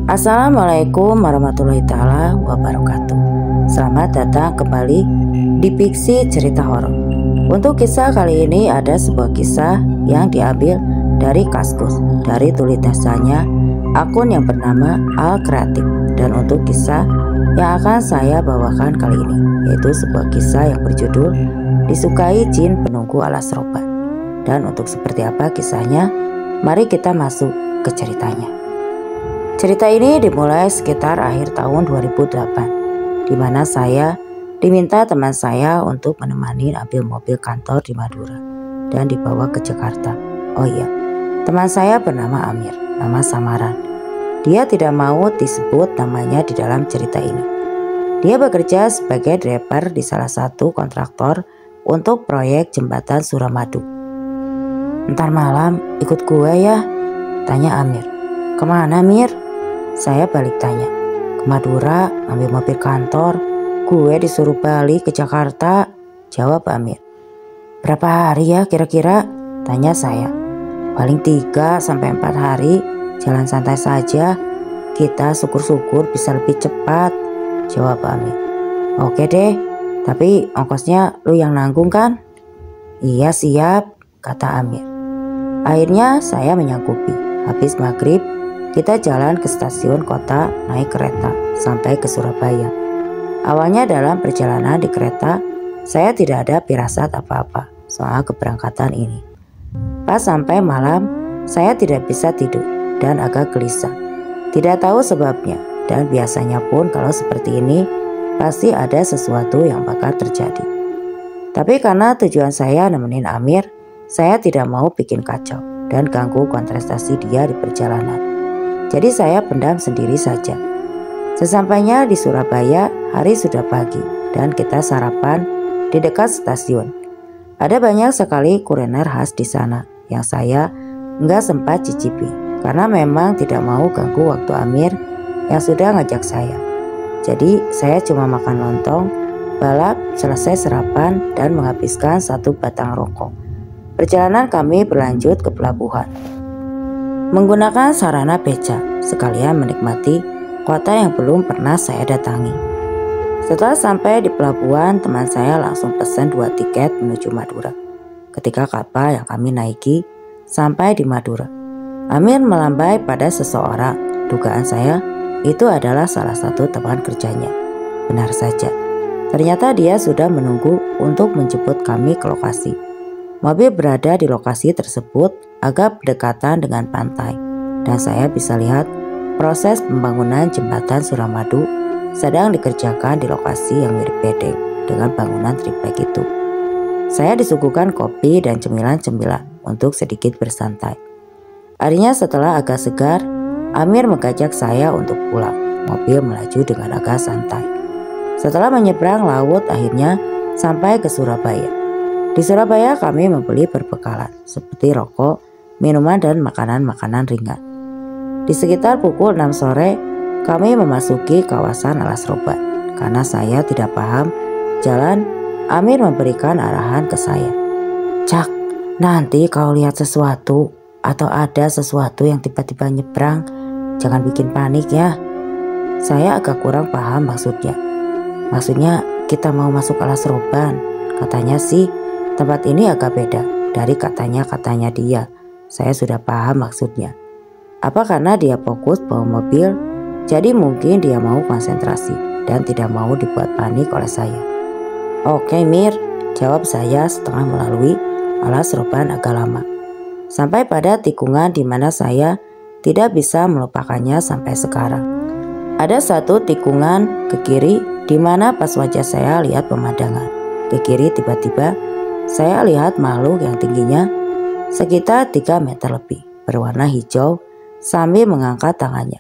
Assalamualaikum warahmatullahi taala wabarakatuh. Selamat datang kembali di Fiksi Cerita Horor. Untuk kisah kali ini ada sebuah kisah yang diambil dari Kaskus, dari tulisannya akun yang bernama Al Kreatif. Dan untuk kisah yang akan saya bawakan kali ini yaitu sebuah kisah yang berjudul Disukai Jin Penunggu Alas Roban. Dan untuk seperti apa kisahnya, mari kita masuk ke ceritanya. Cerita ini dimulai sekitar akhir tahun 2008, di mana saya diminta teman saya untuk menemani ambil mobil kantor di Madura dan dibawa ke Jakarta. Oh iya, teman saya bernama Amir, nama samaran. Dia tidak mau disebut namanya di dalam cerita ini. Dia bekerja sebagai driver di salah satu kontraktor untuk proyek jembatan Suramadu. "Ntar malam ikut gue ya?" tanya Amir. "Kemana, Mir?" Saya balik tanya. "Ke Madura, ambil mobil kantor. Gue disuruh balik ke Jakarta," jawab Amir. "Berapa hari ya kira-kira?" tanya saya. "Paling 3-4 hari, jalan santai saja. Kita syukur-syukur bisa lebih cepat," jawab Amir. "Oke deh, tapi ongkosnya lu yang nanggung kan?" "Iya siap," kata Amir. Akhirnya saya menyanggupi. Habis maghrib, kita jalan ke stasiun kota naik kereta sampai ke Surabaya. Awalnya dalam perjalanan di kereta, saya tidak ada firasat apa-apa soal keberangkatan ini. Pas sampai malam, saya tidak bisa tidur dan agak gelisah. Tidak tahu sebabnya, dan biasanya pun kalau seperti ini, pasti ada sesuatu yang bakal terjadi. Tapi karena tujuan saya nemenin Amir, saya tidak mau bikin kacau dan ganggu konsentrasi dia di perjalanan. Jadi saya pendam sendiri saja. Sesampainya di Surabaya, hari sudah pagi dan kita sarapan di dekat stasiun. Ada banyak sekali kuliner khas di sana yang saya nggak sempat cicipi karena memang tidak mau ganggu waktu Amir yang sudah ngajak saya. Jadi saya cuma makan lontong, balap, selesai sarapan dan menghabiskan 1 batang rokok. Perjalanan kami berlanjut ke pelabuhan. Menggunakan sarana beca, sekalian menikmati kota yang belum pernah saya datangi. Setelah sampai di pelabuhan, teman saya langsung pesan 2 tiket menuju Madura. Ketika kapal yang kami naiki sampai di Madura, Amir melambai pada seseorang. Dugaan saya itu adalah salah satu teman kerjanya. Benar saja, ternyata dia sudah menunggu untuk menjemput kami ke lokasi. Mobil berada di lokasi tersebut agak berdekatan dengan pantai, dan saya bisa lihat proses pembangunan jembatan Suramadu sedang dikerjakan di lokasi yang mirip bedeng dengan bangunan triplek itu. Saya disuguhkan kopi dan cemilan-cemilan untuk sedikit bersantai. Akhirnya setelah agak segar, Amir mengajak saya untuk pulang. Mobil melaju dengan agak santai. Setelah menyeberang laut, akhirnya sampai ke Surabaya. Di Surabaya kami membeli perbekalan seperti rokok, minuman dan makanan-makanan ringan. Di sekitar pukul 6 sore kami memasuki kawasan Alas Roban. Karena saya tidak paham jalan, Amir memberikan arahan ke saya. "Cak, nanti kalau lihat sesuatu atau ada sesuatu yang tiba-tiba nyebrang, jangan bikin panik ya." Saya agak kurang paham maksudnya. "Maksudnya kita mau masuk Alas Roban," katanya sih. Tempat ini agak beda dari katanya dia. Saya sudah paham maksudnya. Apa karena dia fokus bawa mobil, jadi mungkin dia mau konsentrasi dan tidak mau dibuat panik oleh saya. "Oke Mir," jawab saya setelah melalui Alas Roban agak lama. Sampai pada tikungan di mana saya tidak bisa melupakannya sampai sekarang. Ada satu tikungan ke kiri di mana pas wajah saya lihat pemandangan. Ke kiri tiba-tiba saya lihat makhluk yang tingginya sekitar 3 meter lebih, berwarna hijau sambil mengangkat tangannya,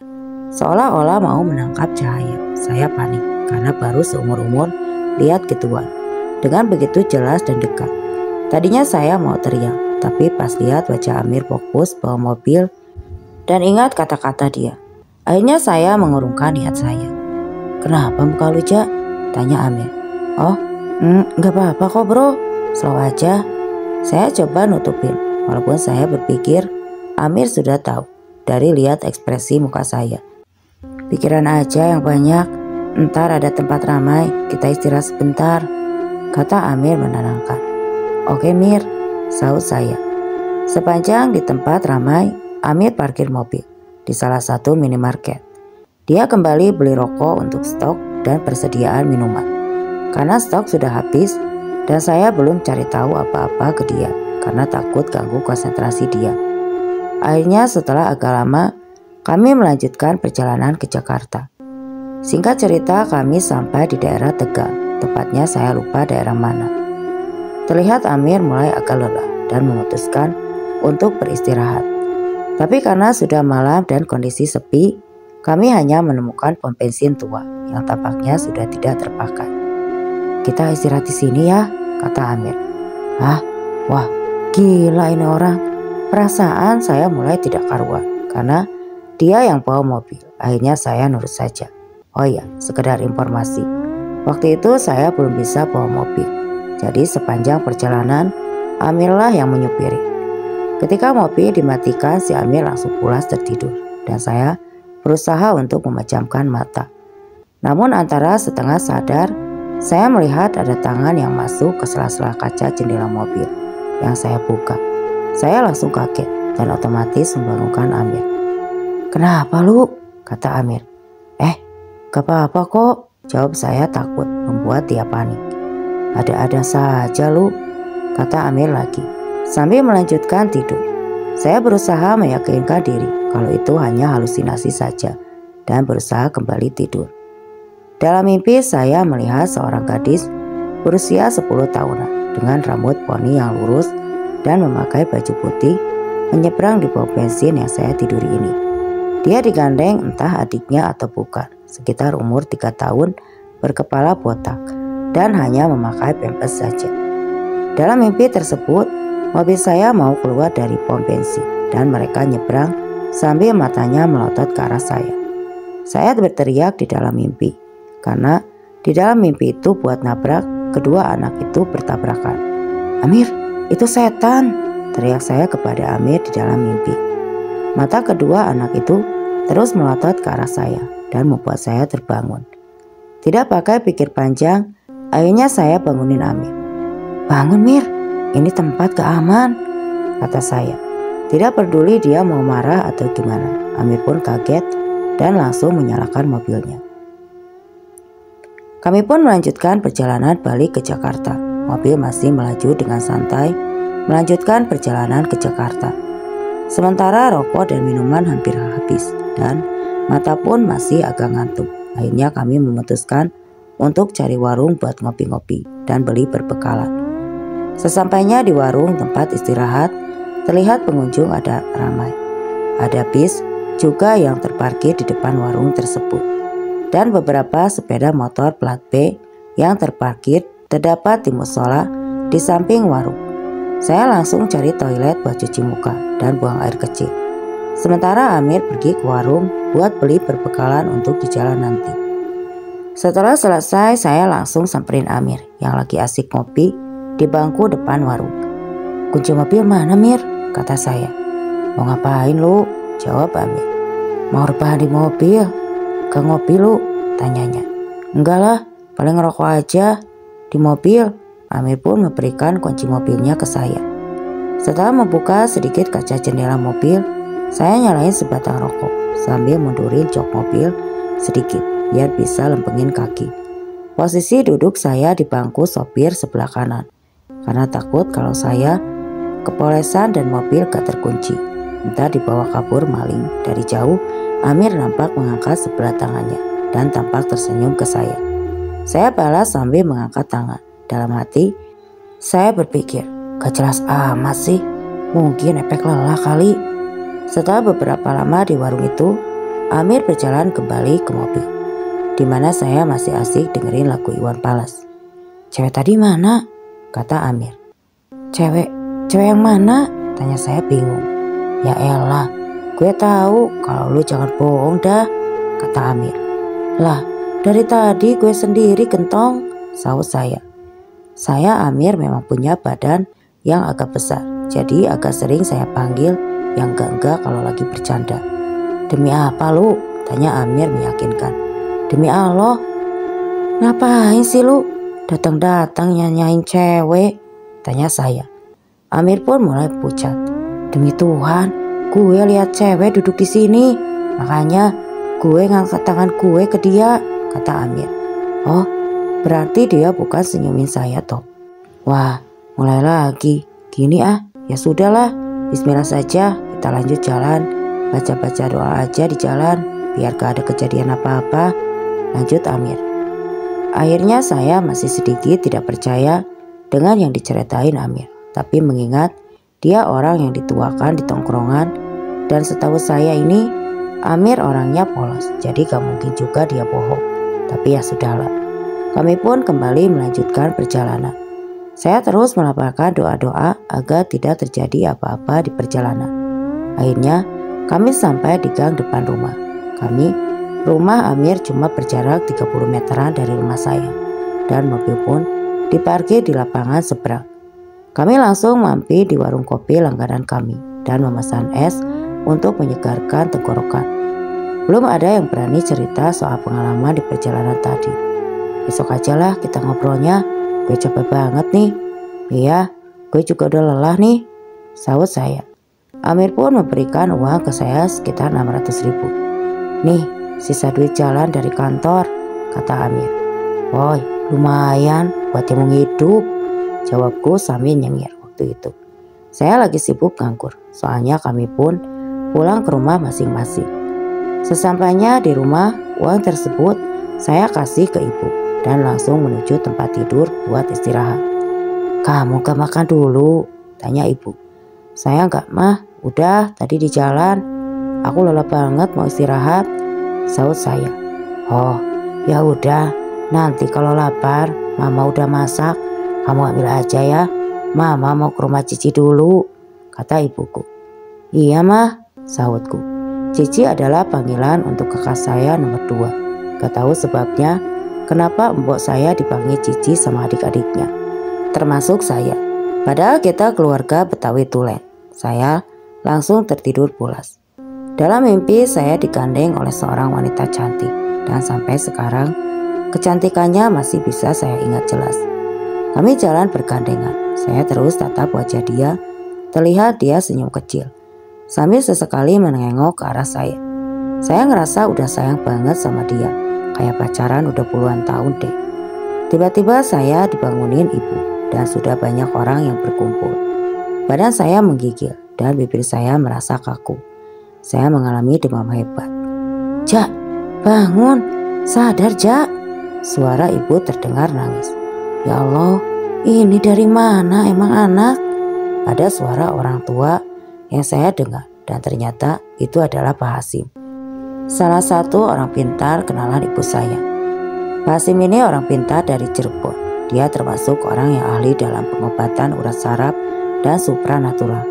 seolah-olah mau menangkap cahaya. Saya panik karena baru seumur-umur lihat gituan dengan begitu jelas dan dekat. Tadinya saya mau teriak, tapi pas lihat wajah Amir fokus bawa mobil dan ingat kata-kata dia, akhirnya saya mengurungkan niat saya. "Kenapa muka lu, Jak?" tanya Amir. "Oh, nggak apa-apa kok bro, slow aja." Saya coba nutupin, walaupun saya berpikir Amir sudah tahu dari lihat ekspresi muka saya. Pikiran aja yang banyak, ntar ada tempat ramai, kita istirahat sebentar, kata Amir menenangkan. Oke Mir, sahut saya. Sepanjang di tempat ramai, Amir parkir mobil di salah satu minimarket. Dia kembali beli rokok untuk stok dan persediaan minuman. Karena stok sudah habis dan saya belum cari tahu apa-apa ke dia karena takut ganggu konsentrasi dia. Akhirnya setelah agak lama, kami melanjutkan perjalanan ke Jakarta. Singkat cerita, kami sampai di daerah Tegal, tepatnya saya lupa daerah mana. Terlihat Amir mulai agak lelah dan memutuskan untuk beristirahat. Tapi karena sudah malam dan kondisi sepi, kami hanya menemukan pom bensin tua yang tampaknya sudah tidak terpakai. Kita istirahat di sini ya, kata Amir. Hah? Wah, gila ini orang. Perasaan saya mulai tidak karuan karena dia yang bawa mobil. Akhirnya saya nurut saja. Oh iya, sekedar informasi. Waktu itu saya belum bisa bawa mobil. Jadi sepanjang perjalanan, Amirlah yang menyupiri. Ketika mobil dimatikan, si Amir langsung pulas tertidur. Dan saya berusaha untuk memejamkan mata. Namun antara setengah sadar, saya melihat ada tangan yang masuk ke sela-sela kaca jendela mobil yang saya buka. Saya langsung kaget dan otomatis membangunkan Amir. Kenapa lu? Kata Amir. Gak apa-apa kok, jawab saya takut membuat dia panik. Ada-ada saja lu, kata Amir lagi sambil melanjutkan tidur. Saya berusaha meyakinkan diri kalau itu hanya halusinasi saja dan berusaha kembali tidur. Dalam mimpi saya melihat seorang gadis berusia 10 tahunan dengan rambut poni yang lurus dan memakai baju putih menyeberang di pom bensin yang saya tiduri ini. Dia digandeng entah adiknya atau bukan, sekitar umur 3 tahun, berkepala botak dan hanya memakai pampers saja. Dalam mimpi tersebut, mobil saya mau keluar dari pom bensin dan mereka nyebrang sambil matanya melotot ke arah saya. Saya berteriak di dalam mimpi karena di dalam mimpi itu buat nabrak, kedua anak itu bertabrakan. Amir, itu setan, teriak saya kepada Amir di dalam mimpi. Mata kedua anak itu terus melotot ke arah saya dan membuat saya terbangun. Tidak pakai pikir panjang, akhirnya saya bangunin Amir. Bangun Mir, ini tempat gak aman, kata saya. Tidak peduli dia mau marah atau gimana, Amir pun kaget dan langsung menyalakan mobilnya. Kami pun melanjutkan perjalanan balik ke Jakarta. Mobil masih melaju dengan santai, melanjutkan perjalanan ke Jakarta. Sementara rokok dan minuman hampir habis dan mata pun masih agak ngantuk. Akhirnya kami memutuskan untuk cari warung buat ngopi-ngopi dan beli berbekalan. Sesampainya di warung tempat istirahat, terlihat pengunjung ada ramai. Ada bis juga yang terparkir di depan warung tersebut. Dan beberapa sepeda motor plat B yang terparkir terdapat di musola di samping warung. Saya langsung cari toilet buat cuci muka dan buang air kecil. Sementara Amir pergi ke warung buat beli berbekalan untuk di jalan nanti. Setelah selesai, saya langsung samperin Amir yang lagi asik ngopi di bangku depan warung. Kunci mobil mana Mir? Kata saya. Mau ngapain lu? Jawab Amir. Mau rebahan di mobil. Gak ngopi lu? Tanyanya. Enggak lah, paling ngerokok aja di mobil. Amir pun memberikan kunci mobilnya ke saya. Setelah membuka sedikit kaca jendela mobil, saya nyalain sebatang rokok sambil mundurin jok mobil sedikit biar bisa lempengin kaki. Posisi duduk saya di bangku sopir sebelah kanan karena takut kalau saya kepolesan dan mobil gak terkunci, entah dibawa kabur maling. Dari jauh Amir nampak mengangkat sebelah tangannya dan tampak tersenyum ke saya. Saya balas sambil mengangkat tangan. Dalam hati saya berpikir, gak jelas amat sih, mungkin efek lelah kali. Setelah beberapa lama di warung itu, Amir berjalan kembali ke mobil, di mana saya masih asik dengerin lagu Iwan Fals. Cewek tadi mana? Kata Amir. Cewek yang mana? Tanya saya bingung. Ya elah, gue tahu kalau lu jangan bohong dah, kata Amir. Lah, dari tadi gue sendiri gentong, sahut saya. Saya Amir memang punya badan yang agak besar, jadi agak sering saya panggil yang enggak kalau lagi bercanda. Demi apa lu? tanya Amir meyakinkan. Demi Allah. Ngapain sih lu? Datang-datang nyanyain cewek, tanya saya. Amir pun mulai pucat. Demi Tuhan, gue lihat cewek duduk di sini. Makanya gue ngangkat tangan gue ke dia, kata Amir. Oh, berarti dia bukan senyumin saya toh. Wah, mulai lagi. Gini ya sudahlah. Bismillah saja, kita lanjut jalan. Baca-baca doa aja di jalan, biar gak ada kejadian apa-apa, lanjut Amir. Akhirnya saya masih sedikit tidak percaya dengan yang diceritain Amir. Tapi mengingat dia orang yang dituakan di tongkrongan, dan setahu saya ini Amir orangnya polos, jadi gak mungkin juga dia bohong. Tapi ya sudahlah. Kami pun kembali melanjutkan perjalanan. Saya terus melafalkan doa-doa agar tidak terjadi apa-apa di perjalanan. Akhirnya kami sampai di gang depan rumah. Rumah Amir cuma berjarak 30 meteran dari rumah saya. Dan mobil pun diparkir di lapangan seberang. Kami langsung mampir di warung kopi langganan kami dan memesan es untuk menyegarkan tenggorokan. Belum ada yang berani cerita soal pengalaman di perjalanan tadi. Besok aja lah kita ngobrolnya, gue capek banget nih. Iya, gue juga udah lelah nih, sahut saya. Amir pun memberikan uang ke saya sekitar 600 ribu. Nih, sisa duit jalan dari kantor, kata Amir. Woi, lumayan buat yang hidup, jawabku sambil nyengir waktu itu. Saya lagi sibuk nganggur, soalnya kami pun pulang ke rumah masing-masing. Sesampainya di rumah, uang tersebut saya kasih ke ibu dan langsung menuju tempat tidur buat istirahat. Kamu gak makan dulu? Tanya ibu. Saya gak mah, udah tadi di jalan. Aku lelah banget mau istirahat, sahut saya. Oh, ya udah, nanti kalau lapar, mama udah masak, kamu ambil aja ya. Mama mau ke rumah Cici dulu, kata ibuku. Iya mah, sahutku. Cici adalah panggilan untuk kakak saya nomor 2. Gak tahu sebabnya kenapa mbok saya dipanggil Cici sama adik-adiknya, termasuk saya. Padahal kita keluarga Betawi tulen. Saya langsung tertidur pulas. Dalam mimpi saya digandeng oleh seorang wanita cantik. Dan sampai sekarang kecantikannya masih bisa saya ingat jelas. Kami jalan bergandengan. Saya terus tatap wajah dia. Terlihat dia senyum kecil sambil sesekali menengok ke arah saya. Saya ngerasa udah sayang banget sama dia. Kayak pacaran udah puluhan tahun deh. Tiba-tiba saya dibangunin ibu dan sudah banyak orang yang berkumpul. Badan saya menggigil dan bibir saya merasa kaku. Saya mengalami demam hebat. Jak, bangun, sadar Jak. Suara ibu terdengar nangis. Ya Allah, ini dari mana emang anak? Ada suara orang tua yang saya dengar dan ternyata itu adalah Pak Hasim. Salah satu orang pintar kenalan ibu saya. Pak Hasim ini orang pintar dari Cirebon. Dia termasuk orang yang ahli dalam pengobatan urat saraf dan supranatural.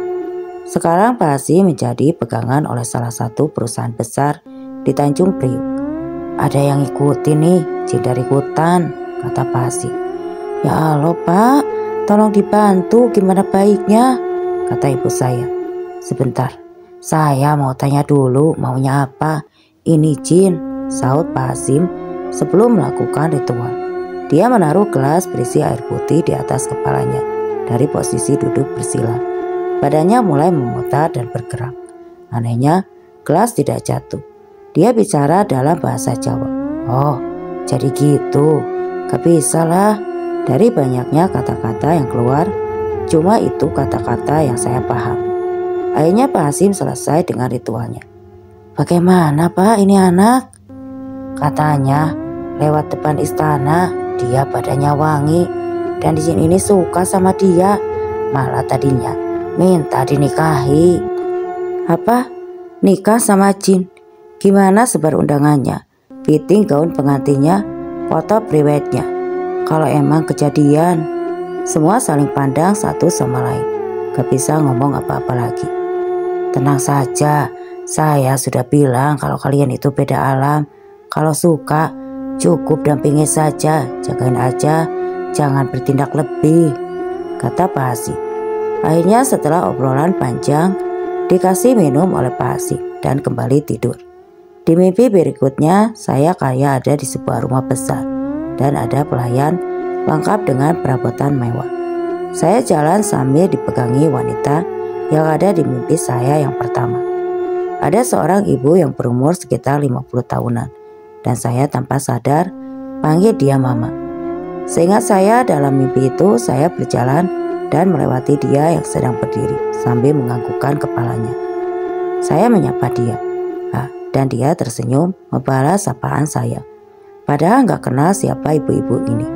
Sekarang Pak Hasim menjadi pegangan oleh salah satu perusahaan besar di Tanjung Priuk. Ada yang ikutin nih, jin dari hutan, kata Pak Hasim. Ya Allah Pak, tolong dibantu gimana baiknya, kata ibu saya. Sebentar, saya mau tanya dulu maunya apa. Ini jin, sahut Pak Hasim sebelum melakukan ritual. Dia menaruh gelas berisi air putih di atas kepalanya dari posisi duduk bersila. Badannya mulai memutar dan bergerak. Anehnya, gelas tidak jatuh. Dia bicara dalam bahasa Jawa. Oh, jadi gitu. Gak bisa lah. Dari banyaknya kata-kata yang keluar, cuma itu kata-kata yang saya paham. Akhirnya Pak Hasim selesai dengan ritualnya. Bagaimana Pak ini anak? Katanya lewat depan istana, dia badannya wangi dan di sini ini suka sama dia. Malah tadinya minta dinikahi. Apa? Nikah sama jin? Gimana sebar undangannya? Fitting gaun pengantinnya, foto priwetnya. Kalau emang kejadian, semua saling pandang satu sama lain. Gak bisa ngomong apa-apa lagi. Tenang saja, saya sudah bilang kalau kalian itu beda alam. Kalau suka, cukup dampingi saja, jagain aja, jangan bertindak lebih, kata Pak Hasim. Akhirnya setelah obrolan panjang, dikasih minum oleh Pak Hasim dan kembali tidur. Di mimpi berikutnya, saya kayak ada di sebuah rumah besar dan ada pelayan lengkap dengan perabotan mewah. Saya jalan sambil dipegangi wanita yang ada di mimpi saya yang pertama. Ada seorang ibu yang berumur sekitar 50 tahunan dan saya tanpa sadar panggil dia mama. Seingat saya dalam mimpi itu saya berjalan dan melewati dia yang sedang berdiri sambil menganggukkan kepalanya. Saya menyapa dia. Dan dia tersenyum membalas sapaan saya. Padahal nggak kenal siapa ibu-ibu ini.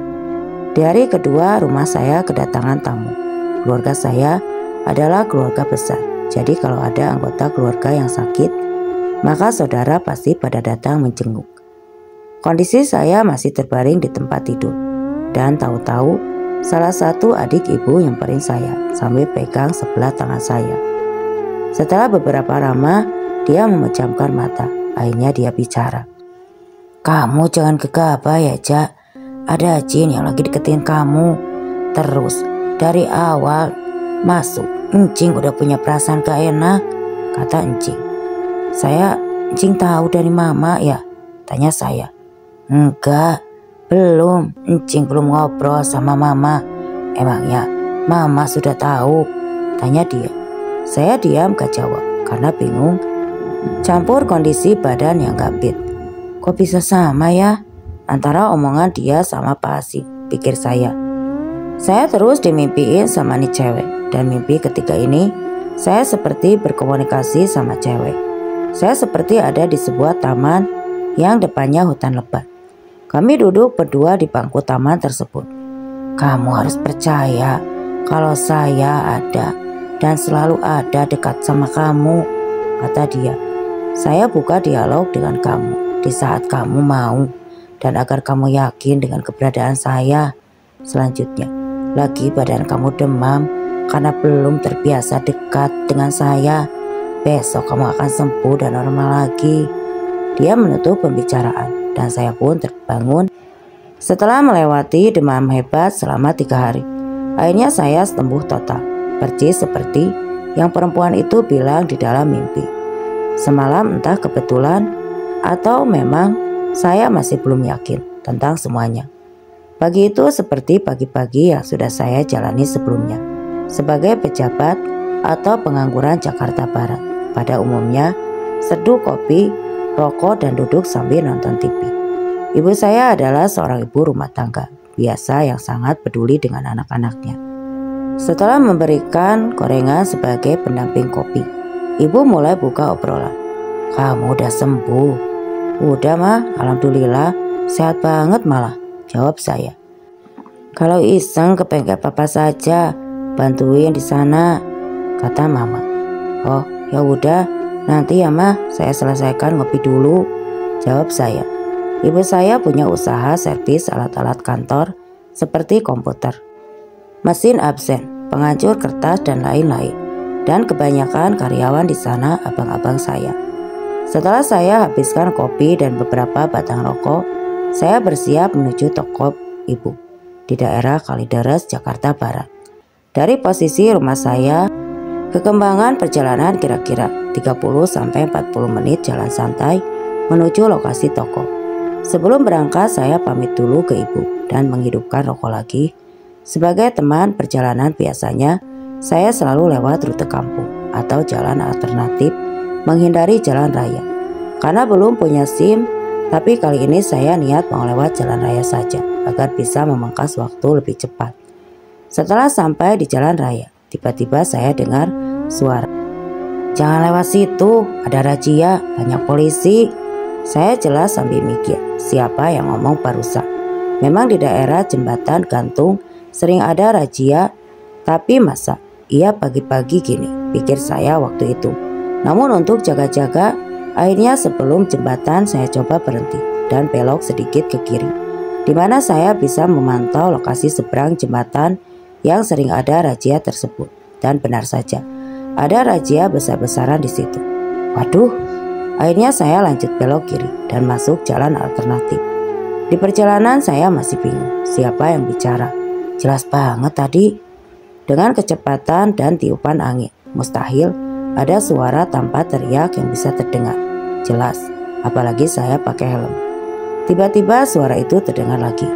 Di hari kedua rumah saya kedatangan tamu. Keluarga saya adalah keluarga besar. Jadi kalau ada anggota keluarga yang sakit, maka saudara pasti pada datang menjenguk. Kondisi saya masih terbaring di tempat tidur. Dan tahu-tahu salah satu adik ibu nyamperin saya sambil pegang sebelah tangan saya. Setelah beberapa lama, dia memejamkan mata. Akhirnya dia bicara. "Kamu jangan gegabah ya, Jak. Ada jin yang lagi deketin kamu. Terus dari awal masuk, Encing udah punya perasaan gak enak," kata Encing. "Encing tahu dari mama ya?" tanya saya. "Enggak, belum. Encing belum ngobrol sama mama." "Emangnya mama sudah tahu?" tanya dia. Saya diam gak jawab karena bingung. Campur kondisi badan yang gak fit. Kok bisa sama ya antara omongan dia sama Pak Asih, pikir saya. Saya terus dimimpiin sama nih cewek. Dan mimpi ketiga ini saya seperti berkomunikasi sama cewek. Saya seperti ada di sebuah taman yang depannya hutan lebat. Kami duduk berdua di bangku taman tersebut. "Kamu harus percaya kalau saya ada dan selalu ada dekat sama kamu," kata dia. "Saya buka dialog dengan kamu di saat kamu mau dan agar kamu yakin dengan keberadaan saya. Selanjutnya, lagi badan kamu demam karena belum terbiasa dekat dengan saya. Besok kamu akan sembuh dan normal lagi." Dia menutup pembicaraan dan saya pun terbangun setelah melewati demam hebat selama 3 hari. Akhirnya saya sembuh total, percis seperti yang perempuan itu bilang di dalam mimpi. Semalam entah kebetulan atau memang saya masih belum yakin tentang semuanya. Pagi itu seperti pagi-pagi yang sudah saya jalani sebelumnya. Sebagai pejabat atau pengangguran Jakarta Barat, pada umumnya seduh kopi, rokok dan duduk sambil nonton TV. Ibu saya adalah seorang ibu rumah tangga biasa yang sangat peduli dengan anak-anaknya. Setelah memberikan gorengan sebagai pendamping kopi, ibu mulai buka obrolan. "Kamu udah sembuh?" "Udah mah, alhamdulillah, sehat banget malah," jawab saya. "Kalau iseng ke bengkel papa saja, bantuin di sana," kata mama. "Oh ya udah, nanti ya mah, saya selesaikan ngopi dulu," jawab saya. Ibu saya punya usaha servis alat-alat kantor seperti komputer, mesin absen, penghancur kertas dan lain-lain. Dan kebanyakan karyawan di sana abang-abang saya. Setelah saya habiskan kopi dan beberapa batang rokok, saya bersiap menuju toko ibu di daerah Kalideres, Jakarta Barat. Dari posisi rumah saya, kekembangan perjalanan kira-kira 30-40 menit jalan santai menuju lokasi toko. Sebelum berangkat saya pamit dulu ke ibu dan menghidupkan rokok lagi. Sebagai teman perjalanan biasanya, saya selalu lewat rute kampung atau jalan alternatif menghindari jalan raya. Karena belum punya SIM, tapi kali ini saya niat mau lewat jalan raya saja agar bisa memangkas waktu lebih cepat. Setelah sampai di jalan raya, tiba-tiba saya dengar suara, "Jangan lewat situ, ada razia, banyak polisi." Saya jelas sambil mikir, siapa yang ngomong barusan? Memang di daerah jembatan gantung sering ada razia, tapi masa iya pagi-pagi gini, pikir saya waktu itu. Namun untuk jaga-jaga, akhirnya sebelum jembatan saya coba berhenti dan belok sedikit ke kiri, di mana saya bisa memantau lokasi seberang jembatan yang sering ada razia tersebut. Dan benar saja, ada razia besar-besaran di situ. Waduh, akhirnya saya lanjut belok kiri dan masuk jalan alternatif. Di perjalanan saya masih bingung siapa yang bicara. Jelas banget tadi. Dengan kecepatan dan tiupan angin, mustahil ada suara tanpa teriak yang bisa terdengar. Jelas, apalagi saya pakai helm. Tiba-tiba suara itu terdengar lagi.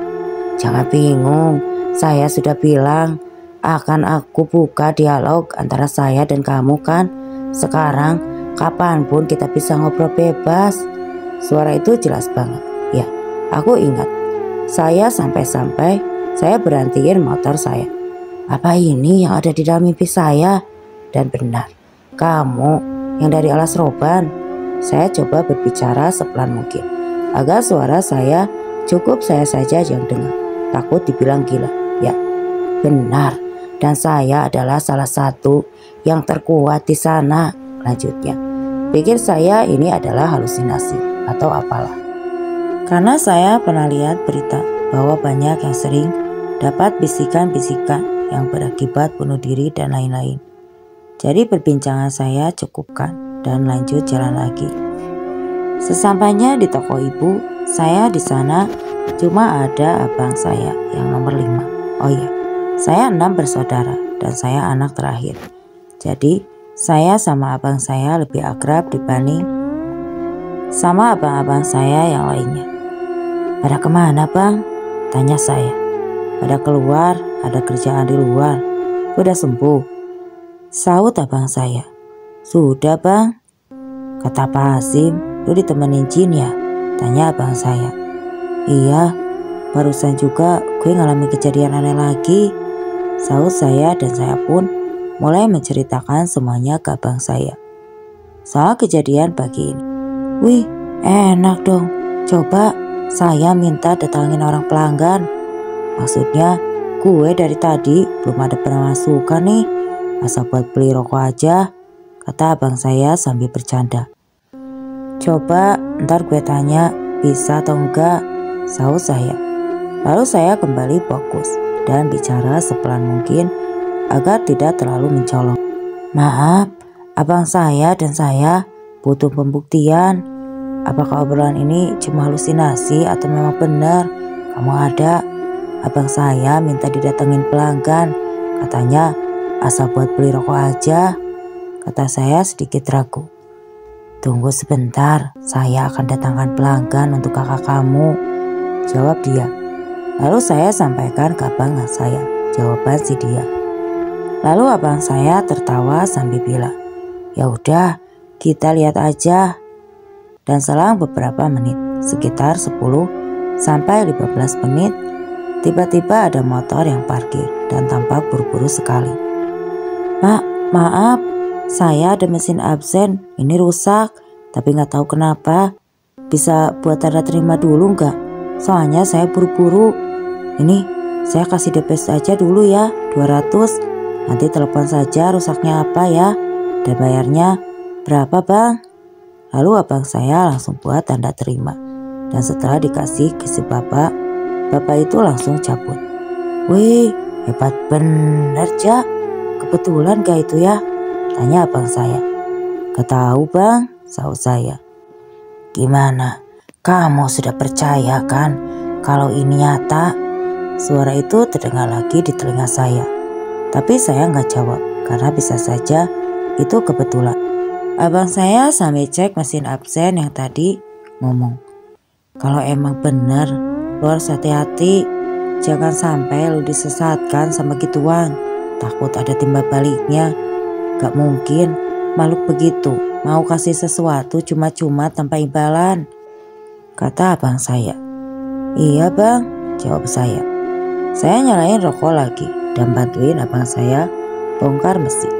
Jangan bingung, saya sudah bilang akan aku buka dialog antara saya dan kamu kan. Sekarang kapanpun kita bisa ngobrol bebas. Suara itu jelas banget. Ya, aku ingat. Saya sampai-sampai saya berhentiin motor saya. Apa ini yang ada di dalam mimpi saya? Dan benar, kamu yang dari alas roban. Saya coba berbicara sepelan mungkin, agar suara saya cukup saya saja yang dengar. Takut dibilang gila. Ya, benar. Dan saya adalah salah satu yang terkuat di sana. Lanjutnya, pikir saya ini adalah halusinasi atau apalah. Karena saya pernah lihat berita bahwa banyak yang sering dapat bisikan-bisikan yang berakibat bunuh diri dan lain-lain. Jadi perbincangan saya cukupkan dan lanjut jalan lagi. Sesampainya di toko ibu, saya di sana cuma ada abang saya yang nomor 5. Oh iya, saya 6 bersaudara dan saya anak terakhir. Jadi saya sama abang saya lebih akrab dibanding sama abang-abang saya yang lainnya. Pada kemana bang? Tanya saya. Pada keluar, ada kerjaan di luar. Udah sembuh? Saut abang saya. Sudah bang. Kata Pak Hasim, lu ditemenin jin ya? Tanya abang saya. Iya, barusan juga gue ngalamin kejadian aneh lagi. Saut saya dan saya pun mulai menceritakan semuanya ke abang saya. Soal kejadian pagi ini. Wih, enak dong. Coba saya minta datangin orang pelanggan. Maksudnya gue dari tadi belum ada pemasukan nih. Asal buat beli rokok aja, kata abang saya sambil bercanda. Coba ntar gue tanya bisa atau enggak, saut saya. Lalu saya kembali fokus dan bicara sepelan mungkin agar tidak terlalu mencolok. Maaf, abang saya dan saya butuh pembuktian. Apakah obrolan ini cuma halusinasi atau memang benar kamu ada? Abang saya minta didatengin pelanggan. Katanya asal buat beli rokok aja. Kata saya sedikit ragu. Tunggu sebentar, saya akan datangkan pelanggan untuk kakak kamu, jawab dia. Lalu saya sampaikan ke abang saya jawaban si dia. Lalu abang saya tertawa sambil bilang, ya udah kita lihat aja. Dan selang beberapa menit, sekitar 10 sampai 15 menit, tiba-tiba ada motor yang parkir dan tampak buru-buru sekali. Pak, maaf, saya ada mesin absen, ini rusak, tapi nggak tahu kenapa. Bisa buat tanda terima dulu nggak? Soalnya saya buru-buru. Ini saya kasih DP aja dulu ya, 200. Nanti telepon saja rusaknya apa ya, dan bayarnya berapa bang? Lalu abang saya langsung buat tanda terima. Dan setelah dikasih ke si bapak itu langsung cabut. Wih, hebat bener Jak. Kebetulan gak itu ya? Tanya abang saya. Gak tahu bang, saut saya. Gimana? Kamu sudah percaya kan kalau ini nyata? Suara itu terdengar lagi di telinga saya. Tapi saya gak jawab karena bisa saja itu kebetulan. Abang saya sambil cek mesin absen yang tadi ngomong, kalau emang bener lu harus hati-hati, jangan sampai lu disesatkan sama gituan, takut ada timbal baliknya. Gak mungkin makhluk begitu mau kasih sesuatu cuma-cuma tanpa imbalan, kata abang saya. Iya bang, jawab saya. Saya nyalain rokok lagi dan bantuin abang saya bongkar mesin.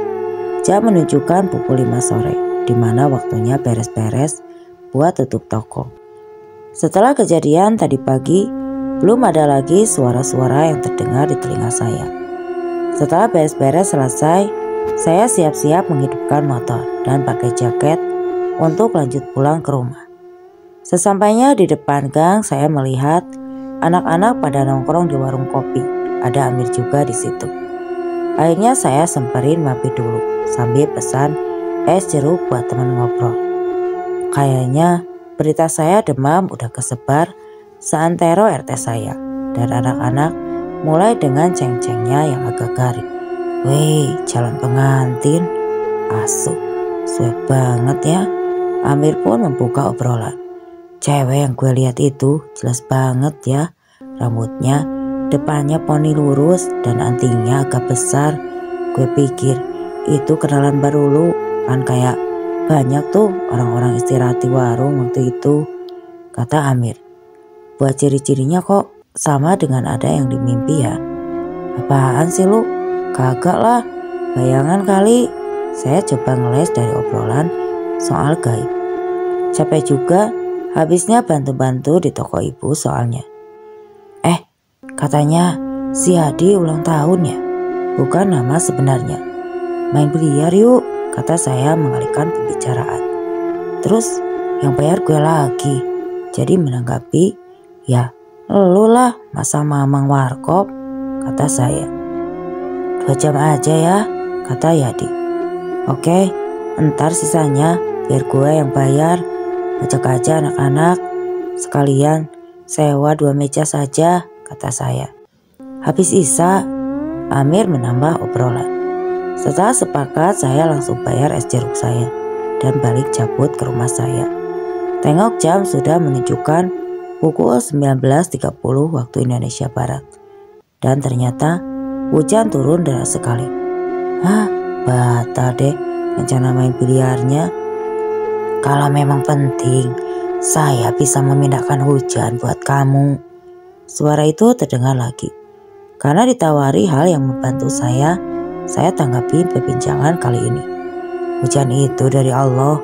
Jam menunjukkan pukul 5 sore, di mana waktunya beres-beres buat tutup toko. Setelah kejadian tadi pagi, belum ada lagi suara-suara yang terdengar di telinga saya. Setelah beres-beres selesai, saya siap-siap menghidupkan motor dan pakai jaket untuk lanjut pulang ke rumah. Sesampainya di depan gang, saya melihat anak-anak pada nongkrong di warung kopi. Ada Amir juga di situ. Akhirnya saya semperin mampir dulu sambil pesan es jeruk buat teman ngobrol. Kayaknya berita saya demam udah kesebar seantero RT saya, dan anak-anak mulai dengan ceng-cengnya yang agak garing. Wih, calon pengantin, asu, suek banget ya. Amir pun membuka obrolan. Cewek yang gue lihat itu jelas banget ya. Rambutnya depannya poni lurus dan antingnya agak besar. Gue pikir itu kenalan baru lu, kan kayak banyak tuh orang-orang istirahat di warung waktu itu, kata Amir. Buat ciri-cirinya kok sama dengan ada yang di mimpi ya? Apaan sih lu? Kagak lah, bayangan kali. Saya coba ngeles dari obrolan soal gaib. Capek juga, habisnya bantu-bantu di toko ibu soalnya. Katanya si Hadi ulang tahun ya? Bukan nama sebenarnya. Main biliar yuk, kata saya mengalihkan pembicaraan. Terus yang bayar gue lagi. Jadi menanggapi, ya lu lah masa mamang warkop, kata saya. 2 jam aja ya, kata Yadi. Oke, entar sisanya biar gue yang bayar. Ajak aja anak-anak, sekalian sewa 2 meja saja, kata saya. Habis Isa, Amir menambah obrolan. Setelah sepakat, saya langsung bayar es jeruk saya dan balik cabut ke rumah saya. Tengok jam sudah menunjukkan pukul 19.30 waktu Indonesia Barat. Dan ternyata hujan turun deras sekali. Batal deh rencana main biliarnya. Kalau memang penting, saya bisa memindahkan hujan buat kamu. Suara itu terdengar lagi. Karena ditawari hal yang membantu saya tanggapi perbincangan kali ini. Hujan itu dari Allah.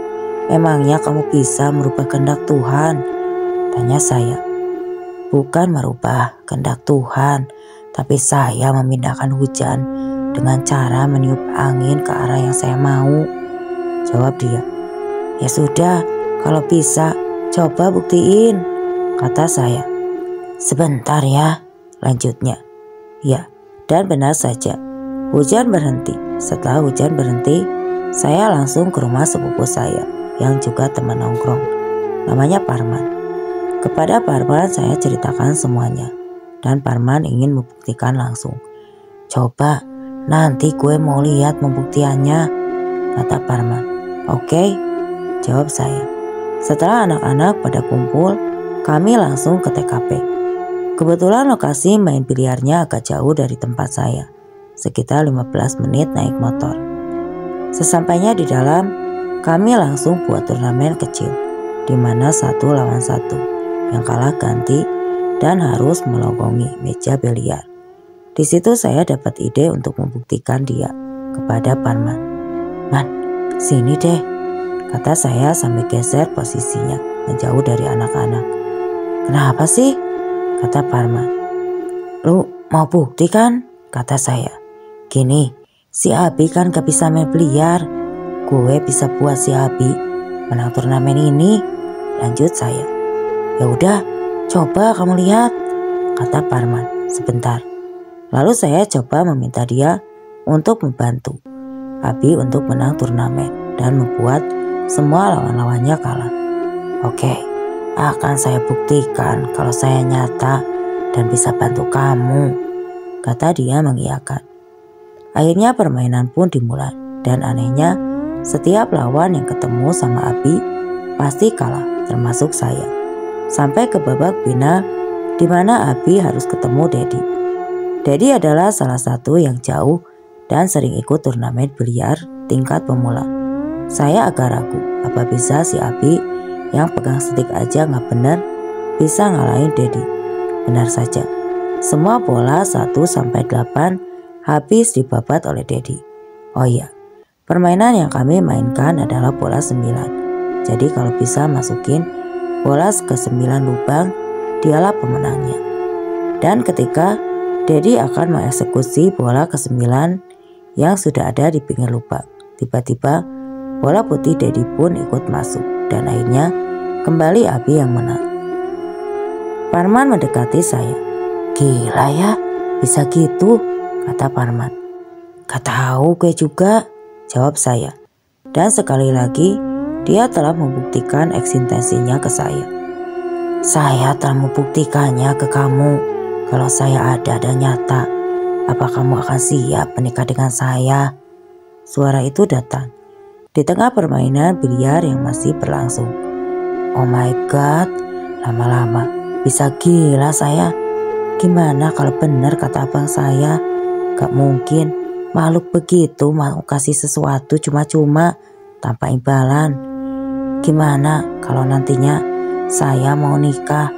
Emangnya kamu bisa merubah kehendak Tuhan? Tanya saya. Bukan merubah kehendak Tuhan, tapi saya memindahkan hujan dengan cara meniup angin ke arah yang saya mau. Jawab dia. Ya sudah, kalau bisa coba buktiin, kata saya. Sebentar ya, lanjutnya. Ya, dan benar saja. Hujan berhenti. Setelah hujan berhenti, saya langsung ke rumah sepupu saya yang juga teman nongkrong. Namanya Parman. Kepada Parman saya ceritakan semuanya. Dan Parman ingin membuktikan langsung. Coba, nanti gue mau lihat pembuktiannya, kata Parman. Oke, jawab saya. Setelah anak-anak pada kumpul, kami langsung ke TKP. Kebetulan lokasi main biliarnya agak jauh dari tempat saya, sekitar 15 menit naik motor. Sesampainya di dalam, kami langsung buat turnamen kecil, di mana 1 lawan 1, yang kalah ganti dan harus melonggongi meja biliar. Di situ saya dapat ide untuk membuktikan dia kepada Parman. Man, sini deh, kata saya sambil geser posisinya menjauh dari anak-anak. Kenapa sih? Kata Parman. Lu mau bukti kan? Kata saya. Gini, si Abi kan gak bisa main biliar. Gue bisa buat si Abi menang turnamen ini. Lanjut saya. Ya udah, coba kamu lihat, kata Parman sebentar. Lalu saya coba meminta dia untuk membantu Abi untuk menang turnamen dan membuat semua lawan-lawannya kalah. Oke, akan saya buktikan kalau saya nyata dan bisa bantu kamu, kata dia mengiyakan. Akhirnya permainan pun dimulai dan anehnya setiap lawan yang ketemu sama Abi pasti kalah, termasuk saya. Sampai ke babak final di mana Abi harus ketemu Dedi. Dedi adalah salah satu yang jauh dan sering ikut turnamen biliar tingkat pemula. Saya agak ragu apa bisa si Abi yang pegang stick aja gak bener bisa ngalahin Dedi. Benar saja, semua bola 1-8 habis dibabat oleh Dedi. Oh iya, permainan yang kami mainkan adalah bola 9. Jadi kalau bisa masukin bola ke 9 lubang, dialah pemenangnya. Dan ketika Dedi akan mengeksekusi bola ke 9 yang sudah ada di pinggir lubang, tiba-tiba bola putih Dedi pun ikut masuk dan akhirnya kembali Abi yang menang. Parman mendekati saya. Gila ya, bisa gitu, kata Parman. Gak tahu gue juga, jawab saya. Dan sekali lagi dia telah membuktikan eksistensinya ke saya. Saya telah membuktikannya ke kamu kalau saya ada dan nyata. Apa kamu akan siap menikah dengan saya? Suara itu datang di tengah permainan biliar yang masih berlangsung. Oh my god, Lama-lama bisa gila saya. Gimana kalau benar kata abang saya? Gak mungkin makhluk begitu mau kasih sesuatu cuma-cuma tanpa imbalan. Gimana kalau nantinya saya mau nikah?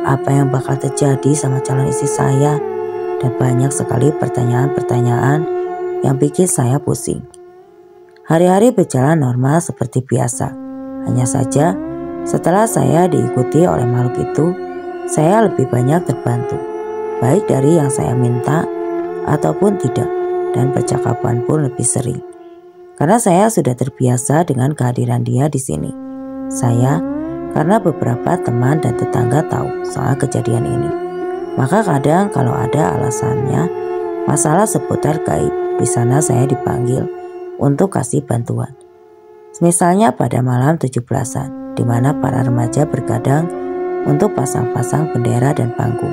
Apa yang bakal terjadi sama calon istri saya? Dan banyak sekali pertanyaan-pertanyaan yang bikin saya pusing. Hari-hari berjalan normal seperti biasa. Hanya saja setelah saya diikuti oleh makhluk itu, saya lebih banyak terbantu. Baik dari yang saya minta ataupun tidak. Dan percakapan pun lebih sering. Karena saya sudah terbiasa dengan kehadiran dia di sini. Saya karena beberapa teman dan tetangga tahu soal kejadian ini. Maka kadang kalau ada alasannya masalah seputar gaib, di sana saya dipanggil untuk kasih bantuan. Misalnya pada malam 17-an, di mana para remaja bergadang untuk pasang-pasang bendera dan panggung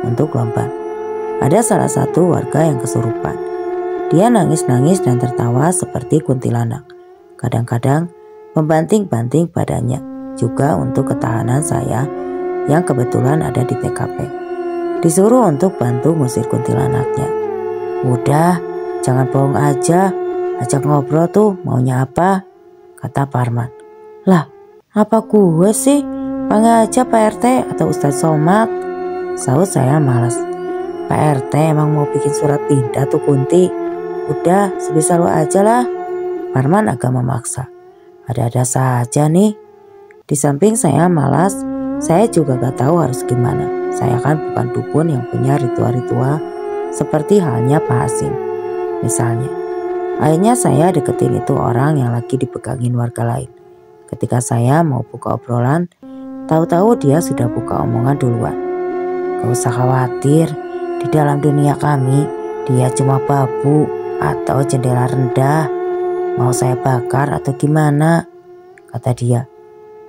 untuk lomba. Ada salah satu warga yang kesurupan. Dia nangis-nangis dan tertawa seperti kuntilanak. Kadang-kadang membanting-banting badannya, juga untuk ketahanan saya yang kebetulan ada di TKP. Disuruh untuk bantu ngusir kuntilanaknya. Udah, jangan bohong aja. Ajak ngobrol tuh, maunya apa? Kata Parman. Lah, apa gue sih? Panggil aja Pak RT atau Ustadz Somad. Sahut saya malas. Pak RT emang mau bikin surat pindah tuh Kunti. Udah, sebisa lu aja lah. Parman agak memaksa. Ada-ada saja nih. Di samping saya malas, saya juga gak tahu harus gimana. Saya kan bukan dukun yang punya ritual-ritual seperti halnya Pak Hasim. Misalnya, akhirnya saya deketin itu orang yang lagi dipegangin warga lain. Ketika saya mau buka obrolan, tahu-tahu dia sudah buka omongan duluan. Gak usah khawatir, di dalam dunia kami dia cuma babu atau jendela rendah. Mau saya bakar atau gimana? Kata dia.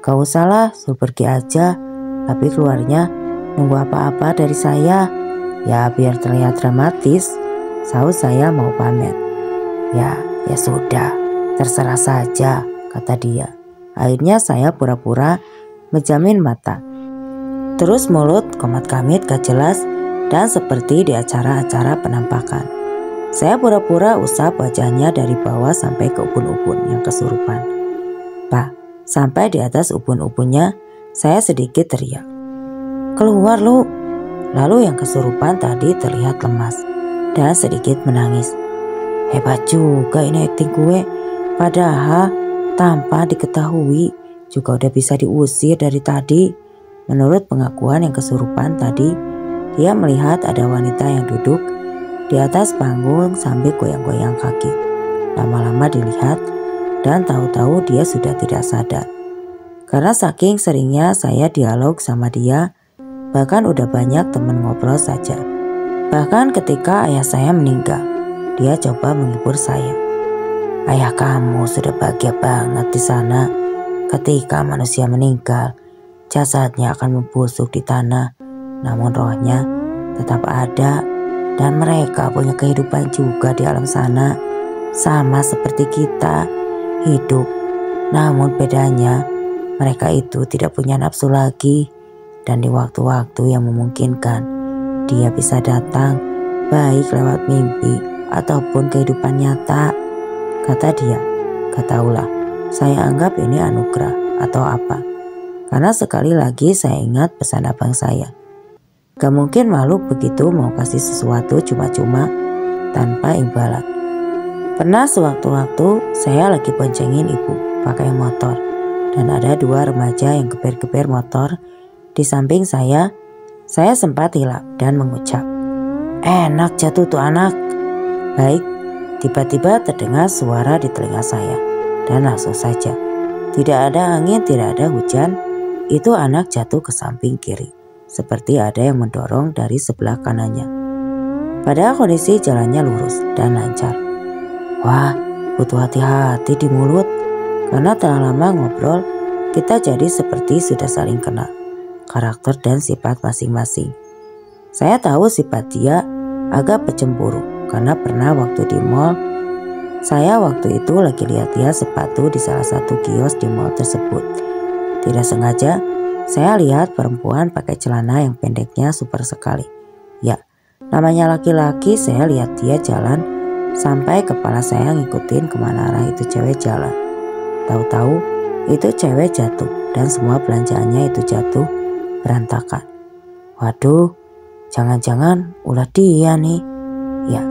Gak usah lah, suruh pergi aja. Tapi keluarnya nunggu apa-apa dari saya. Ya biar terlihat dramatis. Sahut saya mau pamer. Ya sudah, terserah saja, kata dia. Akhirnya saya pura-pura menjamin mata. Terus mulut komat-kamit gak jelas dan seperti di acara-acara penampakan. Saya pura-pura usap wajahnya dari bawah sampai ke ubun-ubun yang kesurupan. Pak, sampai di atas ubun-ubunnya saya sedikit teriak. Keluar lu. Lalu yang kesurupan tadi terlihat lemas dan sedikit menangis. Hebat juga ini akting gue. Padahal tanpa diketahui juga udah bisa diusir dari tadi. Menurut pengakuan yang kesurupan tadi, dia melihat ada wanita yang duduk di atas panggung sambil goyang-goyang kaki. Lama-lama dilihat dan tahu-tahu dia sudah tidak sadar. Karena saking seringnya saya dialog sama dia, bahkan udah banyak teman ngobrol saja. Bahkan ketika ayah saya meninggal, dia coba menghibur saya. Ayah kamu sudah bahagia banget di sana. Ketika manusia meninggal, jasadnya akan membusuk di tanah, namun rohnya tetap ada dan mereka punya kehidupan juga di alam sana. Sama seperti kita, hidup. Namun bedanya, mereka itu tidak punya nafsu lagi. Dan di waktu-waktu yang memungkinkan, dia bisa datang baik lewat mimpi ataupun kehidupan nyata. Kata dia, gak tahulah, saya anggap ini anugerah atau apa. Karena sekali lagi saya ingat pesan abang saya. Gak mungkin makhluk begitu mau kasih sesuatu cuma-cuma tanpa imbalan. Pernah sewaktu-waktu saya lagi boncengin ibu pakai motor. Dan ada dua remaja yang geber-geber motor di samping saya sempat hilap dan mengucap, enak jatuh tuh anak. Baik, tiba-tiba terdengar suara di telinga saya. Dan langsung saja, tidak ada angin, tidak ada hujan, itu anak jatuh ke samping kiri. Seperti ada yang mendorong dari sebelah kanannya. Padahal kondisi jalannya lurus dan lancar. Wah, butuh hati-hati di mulut. Karena telah lama ngobrol, kita jadi seperti sudah saling kenal karakter dan sifat masing-masing. Saya tahu sifat dia agak pecemburu karena pernah waktu di mall, saya waktu itu lagi lihat-lihat sepatu di salah satu kios di mall tersebut. Tidak sengaja Saya lihat perempuan pakai celana yang pendeknya super sekali. Ya, namanya laki-laki, saya lihat dia jalan sampai kepala saya ngikutin kemana arah itu cewek jalan. Tahu-tahu itu cewek jatuh dan semua belanjaannya itu jatuh berantakan. Waduh, jangan-jangan ulah dia nih. Ya,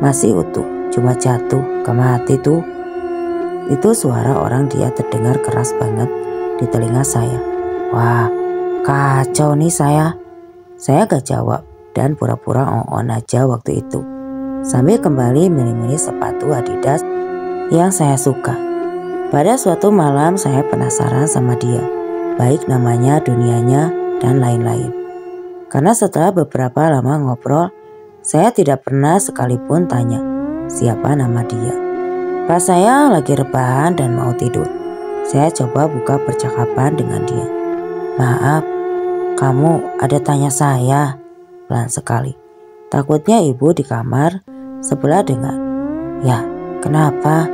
masih utuh, cuma jatuh, gak mati tuh. Itu suara orang dia terdengar keras banget di telinga saya. Wah, kacau nih saya. Saya gak jawab dan pura-pura on aja waktu itu. Sambil kembali milih-milih sepatu Adidas yang saya suka. Pada suatu malam saya penasaran sama dia. Baik namanya, dunianya, dan lain-lain. Karena setelah beberapa lama ngobrol, saya tidak pernah sekalipun tanya siapa nama dia. Pas saya lagi rebahan dan mau tidur, saya coba buka percakapan dengan dia. Maaf, kamu ada tanya saya? Pelan sekali. Takutnya ibu di kamar sebelah dengar. Ya, kenapa?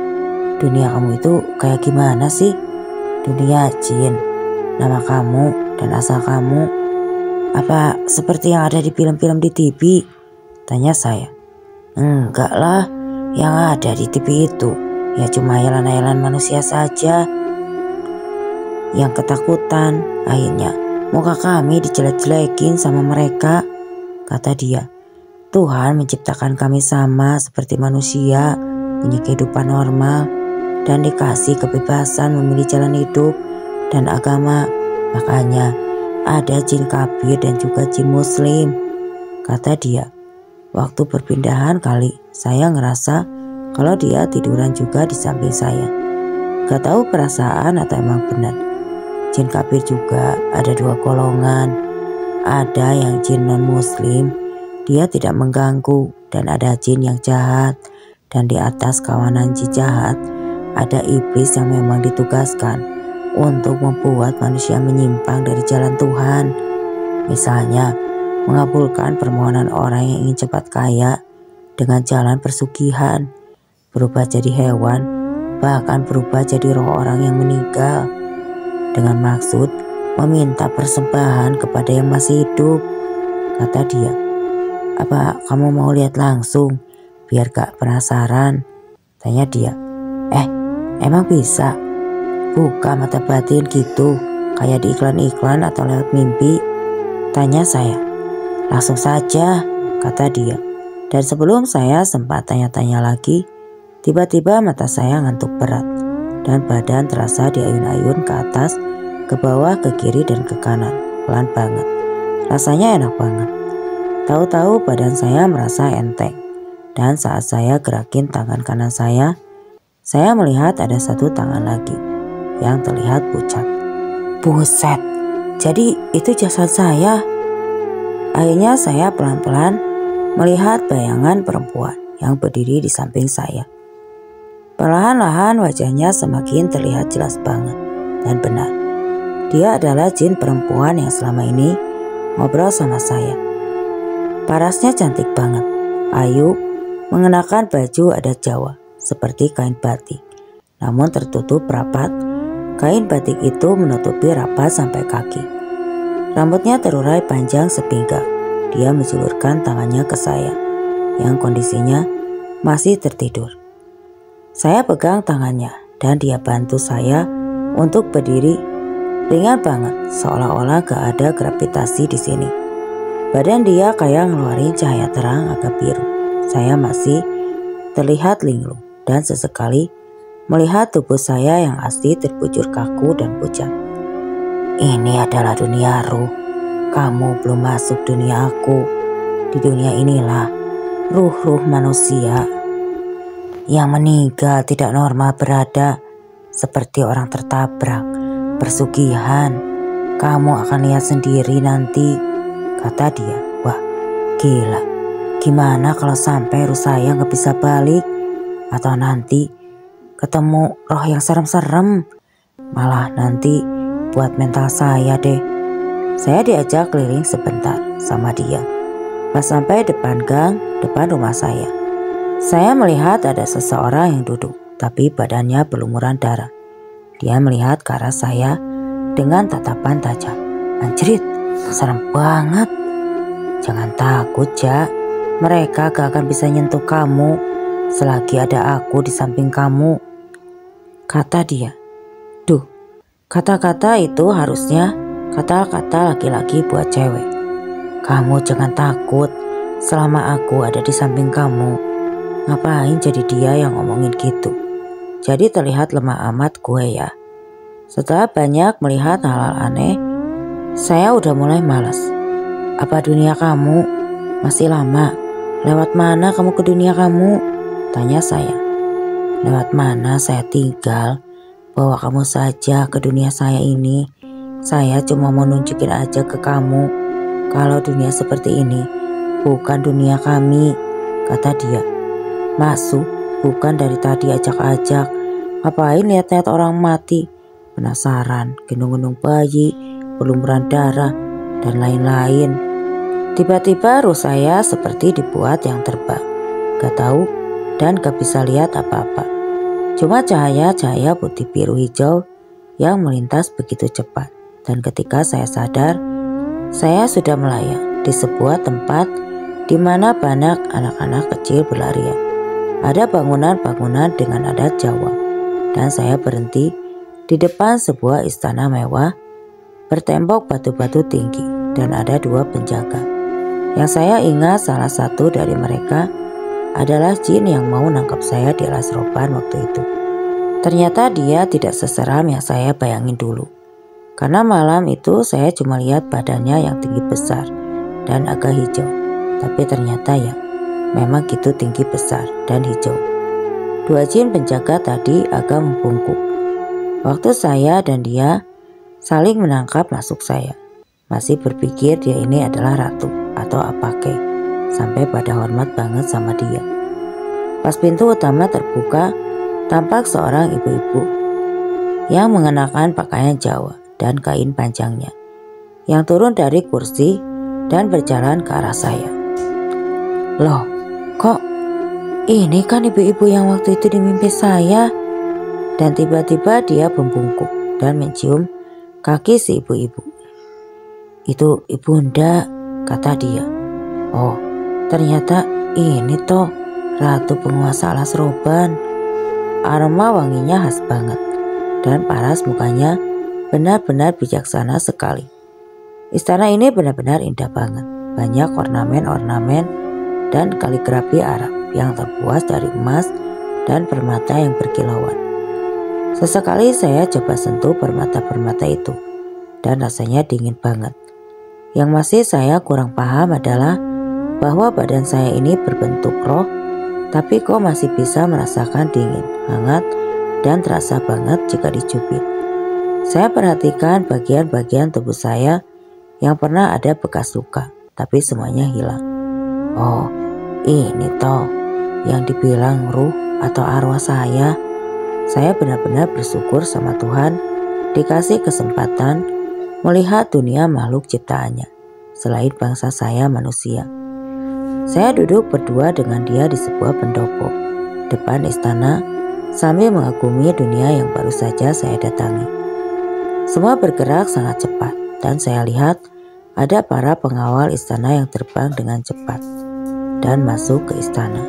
Dunia kamu itu kayak gimana sih? Dunia jin. Nama kamu dan asal kamu apa seperti yang ada di film-film di TV? Tanya saya. Enggak lah, yang ada di TV itu ya cuma hayalan-hayalan manusia saja yang ketakutan. Akhirnya muka kami dijelek-jelekin sama mereka, kata dia. Tuhan menciptakan kami sama seperti manusia, punya kehidupan normal, dan dikasih kebebasan memilih jalan hidup dan agama. Makanya ada jin kafir dan juga jin muslim, kata dia. Waktu perpindahan kali, saya ngerasa kalau dia tiduran juga di samping saya. Gak tahu perasaan atau emang benar. Jin kafir juga ada dua golongan. Ada yang jin non muslim, dia tidak mengganggu, dan ada jin yang jahat. Dan di atas kawanan jin jahat ada iblis yang memang ditugaskan untuk membuat manusia menyimpang dari jalan Tuhan. Misalnya mengabulkan permohonan orang yang ingin cepat kaya dengan jalan persugihan, berubah jadi hewan, bahkan berubah jadi roh orang yang meninggal dengan maksud meminta persembahan kepada yang masih hidup, kata dia. Apa kamu mau lihat langsung biar gak penasaran? Tanya dia. Emang bisa buka mata batin gitu kayak di iklan-iklan atau lewat mimpi? Tanya saya. Langsung saja, kata dia. Dan sebelum saya sempat tanya-tanya lagi, tiba-tiba mata saya ngantuk berat dan badan terasa diayun-ayun ke atas, ke bawah, ke kiri dan ke kanan, pelan banget. Rasanya enak banget. Tahu-tahu badan saya merasa enteng. Dan saat saya gerakin tangan kanan saya melihat ada satu tangan lagi yang terlihat pucat. Buset, jadi itu jasad saya. Akhirnya saya pelan-pelan melihat bayangan perempuan yang berdiri di samping saya. Perlahan-lahan wajahnya semakin terlihat jelas banget dan benar. Dia adalah jin perempuan yang selama ini ngobrol sama saya. Parasnya cantik banget, ayu, mengenakan baju adat Jawa seperti kain batik, namun tertutup rapat. Kain batik itu menutupi rapat sampai kaki. Rambutnya terurai panjang sepinggang. Dia menjulurkan tangannya ke saya yang kondisinya masih tertidur. Saya pegang tangannya dan dia bantu saya untuk berdiri. Ringan banget, seolah-olah gak ada gravitasi di sini. Badan dia kayak ngeluarin cahaya terang agak biru. Saya masih terlihat linglung dan sesekali melihat tubuh saya yang asli terbujur kaku dan pucat. Ini adalah dunia ruh. Kamu belum masuk dunia aku. Di dunia inilah ruh-ruh manusia yang meninggal tidak normal berada seperti orang tertabrak, persugihan. Kamu akan lihat sendiri nanti, kata dia. Wah, gila. Gimana kalau sampai ruh saya gak bisa balik? Atau nanti ketemu roh yang serem-serem? Malah nanti buat mental saya deh. Saya diajak keliling sebentar sama dia. Pas sampai depan gang, depan rumah saya melihat ada seseorang yang duduk, tapi badannya berlumuran darah. Dia melihat ke arah saya dengan tatapan tajam. Anjrit, serem banget. Jangan takut, Jak. Mereka gak akan bisa nyentuh kamu selagi ada aku di samping kamu, kata dia. Duh, kata-kata itu harusnya kata-kata laki-laki buat cewek. Kamu jangan takut selama aku ada di samping kamu. Ngapain jadi dia yang ngomongin gitu? Jadi terlihat lemah amat gue ya. Setelah banyak melihat hal-hal aneh, saya udah mulai malas. Apa dunia kamu masih lama? Lewat mana kamu ke dunia kamu? Tanya saya. Lewat mana saya tinggal? Bawa kamu saja ke dunia saya ini. Saya cuma mau nunjukin aja ke kamu kalau dunia seperti ini bukan dunia kami, kata dia. Masuk, bukan dari tadi ajak-ajak. Ngapain lihat-lihat orang mati? Penasaran, gendong-gendong bayi, berlumuran darah, dan lain-lain. Tiba-tiba ruh saya seperti dibuat yang terbang. Gak tahu dan gak bisa lihat apa-apa. Cuma cahaya-cahaya putih biru hijau yang melintas begitu cepat. Dan ketika saya sadar, saya sudah melayang di sebuah tempat di mana banyak anak-anak kecil berlarian. Ada bangunan-bangunan dengan adat Jawa. Dan saya berhenti di depan sebuah istana mewah bertembok batu-batu tinggi dan ada 2 penjaga. Yang saya ingat salah satu dari mereka adalah jin yang mau nangkap saya di alas roban waktu itu. Ternyata dia tidak seseram yang saya bayangin dulu. Karena malam itu saya cuma lihat badannya yang tinggi besar dan agak hijau. Tapi ternyata ya memang gitu tinggi besar dan hijau. 2 jin penjaga tadi agak membungkuk. Waktu saya dan dia saling menangkap masuk saya. Masih berpikir dia ini adalah ratu atau apa kek. Sampai pada hormat banget sama dia. Pas pintu utama terbuka, tampak seorang ibu-ibu yang mengenakan pakaian Jawa dan kain panjangnya. Yang turun dari kursi dan berjalan ke arah saya. Loh, kok ini kan ibu-ibu yang waktu itu di mimpi saya? Dan tiba-tiba dia membungkuk dan mencium kaki si ibu-ibu. Itu ibunda, kata dia. Oh, ternyata ini toh ratu penguasa alas roban. Aroma wanginya khas banget dan paras mukanya benar-benar bijaksana sekali. Istana ini benar-benar indah banget. Banyak ornamen-ornamen dan kaligrafi Arab yang terbuat dari emas dan permata yang berkilauan. Sesekali saya coba sentuh permata-permata itu dan rasanya dingin banget. Yang masih saya kurang paham adalah bahwa badan saya ini berbentuk roh, tapi kok masih bisa merasakan dingin, hangat, dan terasa banget jika dicubit. Saya perhatikan bagian-bagian tubuh saya yang pernah ada bekas luka, tapi semuanya hilang. Oh, ini toh yang dibilang ruh atau arwah saya. Saya benar-benar bersyukur sama Tuhan dikasih kesempatan melihat dunia makhluk ciptaannya selain bangsa saya manusia. Saya duduk berdua dengan dia di sebuah pendopo depan istana sambil mengagumi dunia yang baru saja saya datangi. Semua bergerak sangat cepat dan saya lihat ada para pengawal istana yang terbang dengan cepat dan masuk ke istana.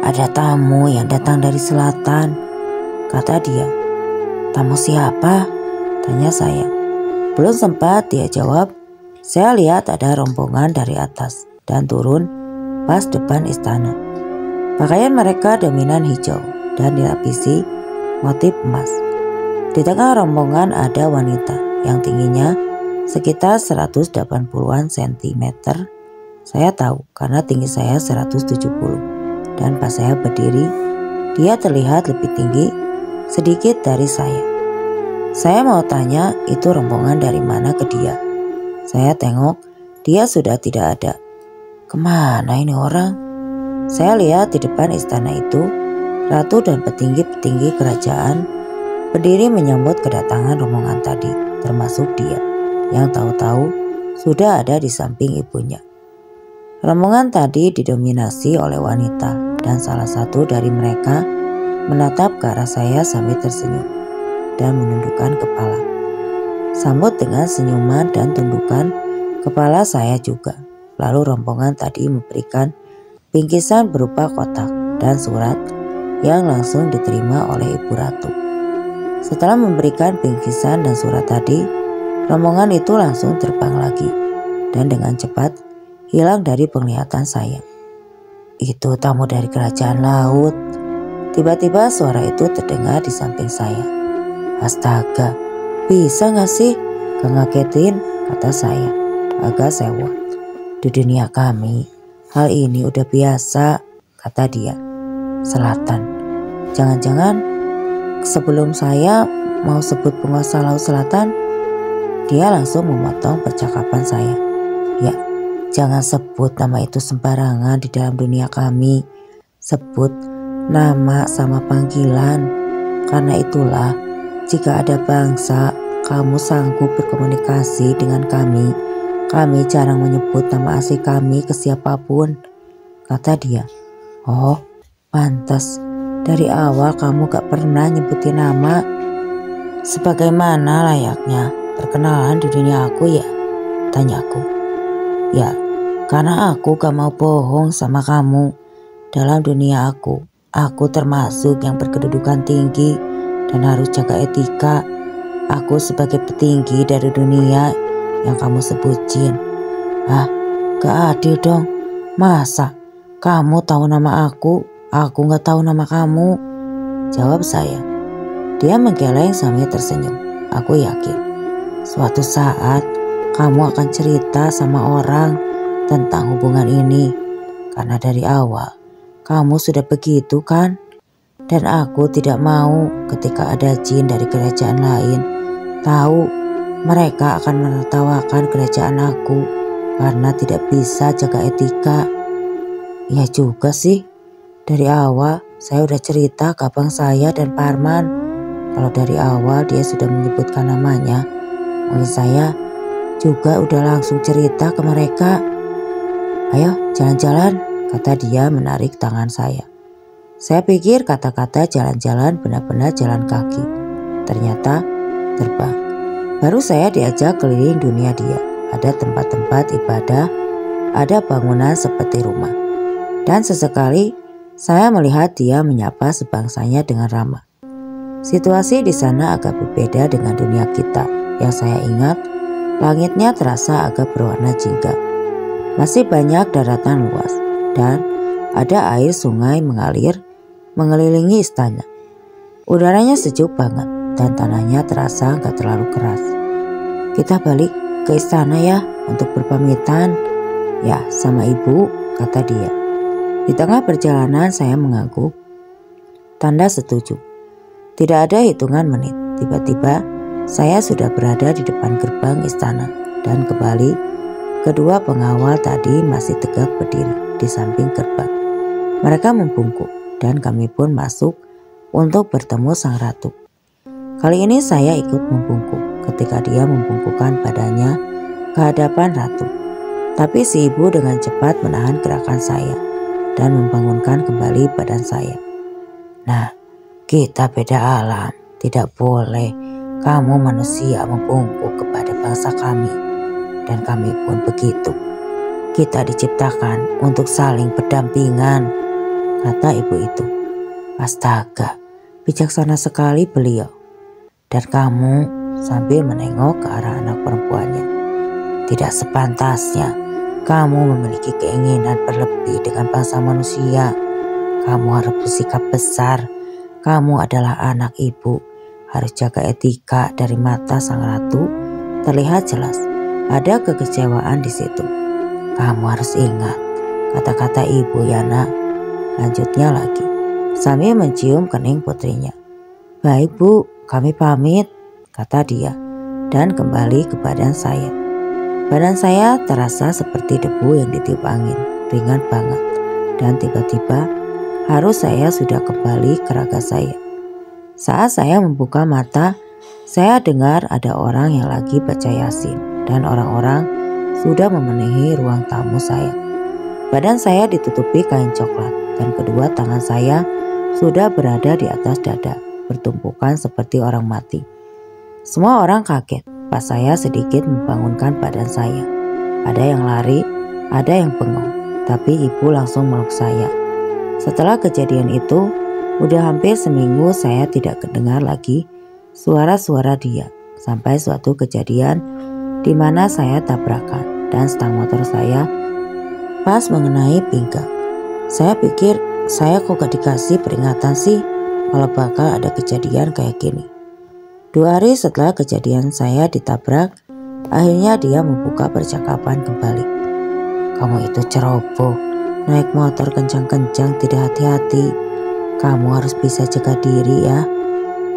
Ada tamu yang datang dari selatan, kata dia. Tamu siapa? Tanya saya. Belum sempat dia jawab, saya lihat ada rombongan dari atas dan turun pas depan istana. Pakaian mereka dominan hijau dan dilapisi motif emas. Di tengah rombongan ada wanita yang tingginya sekitar 180-an cm. Saya tahu karena tinggi saya 170. Dan pas saya berdiri, dia terlihat lebih tinggi sedikit dari saya. Saya mau tanya itu rombongan dari mana ke dia. Saya tengok dia sudah tidak ada. Kemana ini orang? Saya lihat di depan istana itu, ratu dan petinggi-petinggi kerajaan berdiri menyambut kedatangan rombongan tadi, termasuk dia yang tahu-tahu sudah ada di samping ibunya. Rombongan tadi didominasi oleh wanita dan salah satu dari mereka menatap ke arah saya sambil tersenyum dan menundukkan kepala. sambut dengan senyuman dan tundukan kepala saya juga. Lalu rombongan tadi memberikan bingkisan berupa kotak dan surat yang langsung diterima oleh Ibu Ratu. Setelah memberikan bingkisan dan surat tadi, rombongan itu langsung terbang lagi dan dengan cepat hilang dari penglihatan saya. Itu tamu dari kerajaan laut. Tiba-tiba suara itu terdengar di samping saya. Astaga, bisa gak sih gak ngagetin, kata saya agak sewot. Di dunia kami, hal ini udah biasa, kata dia. Selatan, jangan-jangan sebelum saya mau sebut penguasa laut selatan, dia langsung memotong percakapan saya. Ya, jangan sebut nama itu sembarangan di dalam dunia kami. Sebut nama sama panggilan. Karena itulah, jika ada bangsa kamu sanggup berkomunikasi dengan kami jarang menyebut nama asli kami ke siapapun, kata dia. Oh, pantas. Dari awal kamu gak pernah nyebutin nama. Sebagaimana layaknya perkenalan di dunia aku ya, tanyaku. Ya, karena aku gak mau bohong sama kamu. Dalam dunia aku termasuk yang berkedudukan tinggi dan harus jaga etika. Aku sebagai petinggi dari dunia yang kamu sebutin. Ah, gak adil dong. Masa kamu tahu nama aku gak tahu nama kamu, jawab saya. Dia menggeleng sambil tersenyum. Aku yakin suatu saat kamu akan cerita sama orang tentang hubungan ini. Karena dari awal kamu sudah begitu kan? Dan aku tidak mau ketika ada jin dari kerajaan lain tahu mereka akan menertawakan kerajaan aku karena tidak bisa jaga etika. Ya juga sih. Dari awal saya udah cerita ke abang saya dan Parman. Kalau dari awal dia sudah menyebutkan namanya, mungkin saya juga udah langsung cerita ke mereka. Ayo jalan-jalan, kata dia menarik tangan saya. Saya pikir kata-kata jalan-jalan benar-benar jalan kaki. Ternyata terbang. Baru saya diajak keliling dunia dia. Ada tempat-tempat ibadah, ada bangunan seperti rumah. Dan sesekali saya melihat dia menyapa sebangsanya dengan ramah. Situasi di sana agak berbeda dengan dunia kita. Yang saya ingat, langitnya terasa agak berwarna jingga. Masih banyak daratan luas dan ada air sungai mengalir mengelilingi istana. Udaranya sejuk banget dan tanahnya terasa gak terlalu keras. Kita balik ke istana ya untuk berpamitan. Ya, sama ibu, kata dia. Di tengah perjalanan saya mengangguk, tanda setuju. Tidak ada hitungan menit, tiba-tiba saya sudah berada di depan gerbang istana dan kembali kedua pengawal tadi masih tegak berdiri di samping gerbang. Mereka membungkuk dan kami pun masuk untuk bertemu sang ratu. Kali ini saya ikut membungkuk ketika dia membungkukkan badannya ke hadapan ratu. Tapi si ibu dengan cepat menahan gerakan saya dan membangunkan kembali badan saya. Nah, kita beda alam, tidak boleh kamu manusia membungkuk kepada bangsa kami. Dan kami pun begitu. Kita diciptakan untuk saling berdampingan, kata ibu itu. Astaga, bijaksana sekali beliau. Dan kamu, sambil menengok ke arah anak perempuannya, tidak sepantasnya kamu memiliki keinginan berlebih dengan bangsa manusia. Kamu harus bersikap besar. Kamu adalah anak ibu, harus jaga etika. Dari mata sang ratu terlihat jelas ada kekecewaan di situ. Kamu harus ingat kata-kata ibu ya nak, lanjutnya lagi sambil mencium kening putrinya. Baik bu, kami pamit, kata dia dan kembali ke badan saya. Badan saya terasa seperti debu yang ditiup angin, ringan banget. Dan tiba-tiba harus saya sudah kembali ke raga saya. Saat saya membuka mata, saya dengar ada orang yang lagi baca Yasin. Dan orang-orang sudah memenuhi ruang tamu saya. Badan saya ditutupi kain coklat dan kedua tangan saya sudah berada di atas dada, bertumpukan seperti orang mati. Semua orang kaget Pas saya sedikit membangunkan badan saya. Ada yang lari, ada yang bengong, tapi ibu langsung meluk saya. Setelah kejadian itu, udah hampir seminggu saya tidak kedengar lagi suara-suara dia. Sampai suatu kejadian di mana saya tabrakan dan stang motor saya pas mengenai pinggang. Saya pikir saya kok gak dikasih peringatan sih kalau bakal ada kejadian kayak gini. 2 hari setelah kejadian saya ditabrak, akhirnya dia membuka percakapan kembali. Kamu itu ceroboh, naik motor kencang-kencang tidak hati-hati. Kamu harus bisa jaga diri ya.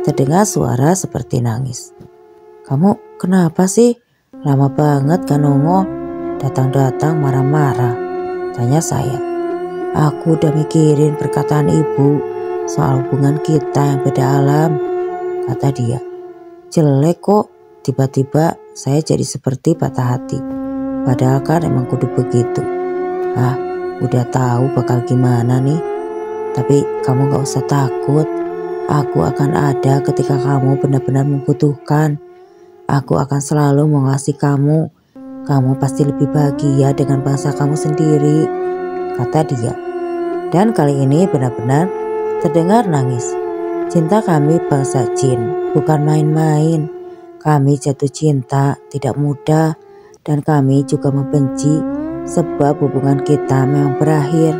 Terdengar suara seperti nangis. Kamu kenapa sih? Lama banget kan nongol. Datang-datang marah-marah. Tanya saya. Aku udah mikirin perkataan ibu soal hubungan kita yang beda alam. Kata dia. Jelek kok. Tiba-tiba saya jadi seperti patah hati. Padahal kan emang kudu begitu. Udah tahu bakal gimana nih. Tapi kamu gak usah takut. Aku akan ada ketika kamu benar-benar membutuhkan. Aku akan selalu mengasihi kamu. Kamu pasti lebih bahagia dengan bangsa kamu sendiri, kata dia. Dan kali ini benar-benar terdengar nangis. Cinta kami bangsa jin, bukan main-main. Kami jatuh cinta tidak mudah, dan kami juga membenci sebab hubungan kita memang berakhir.